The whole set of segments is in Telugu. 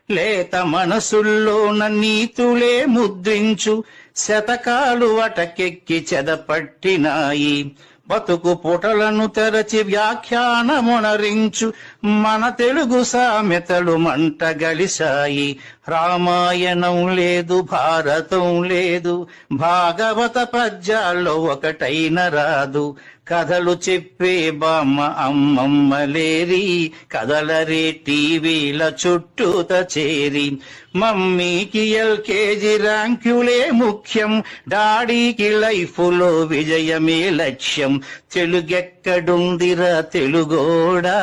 లేత మనసుల్లోన నీతులే ముద్రించు శతకాలు అటకెక్కి చెదపట్టినాయి. బతుకు పుటలను తెరచి వ్యాఖ్యానమునరించు మన తెలుగు సామెతలు మంటగలిశాయి. రామాయణం లేదు, భారతం లేదు, భాగవత పద్యాల్లో ఒకటైన రాదు. కథలు చెప్పే బామ్మ అమ్మమ్మ లేరి, కథలరే టీవీల చుట్టూత చేరి. మమ్మీకి ఎల్కేజీ ర్యాంకులే ముఖ్యం, డాడీకి లైఫ్లో విజయమే లక్ష్యం. తెలుగెక్కడుందిరా తెలుగోడా,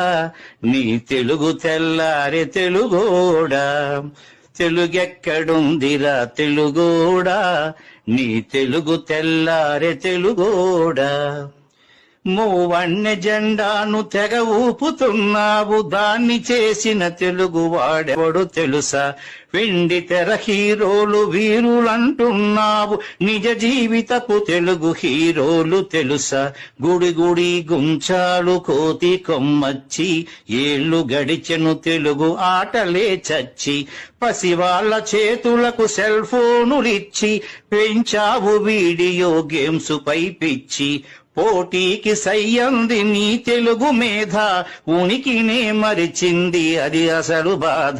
నీ తెలుగు తెల్లారే తెలుగోడా. తెలుగెక్కడుందిరా తెలుగోడా, నీ తెలుగు తెల్లారే తెలుగోడా. మూవన్నె జెండాను తెగ ఊపుతున్నావు, దాన్ని చేసిన తెలుగు వాడెవడు తెలుసా? వెండి తెర హీరోలు వీరులంటున్నావు, నిజ జీవితపు తెలుగు హీరోలు తెలుసా? గుడి గుడి గుంచాలు కోతి కొమ్మచ్చి, ఏళ్ళు గడిచెను తెలుగు ఆటలే చచ్చి. పసివాళ్ల చేతులకు సెల్ ఫోనులిచ్చి పెంచావు వీడియో గేమ్స్ పై పిచ్చి. పోటీకి సయ్యంది నీ తెలుగు మేధ, ఉనికినే మరిచింది అది అసలు బాధ.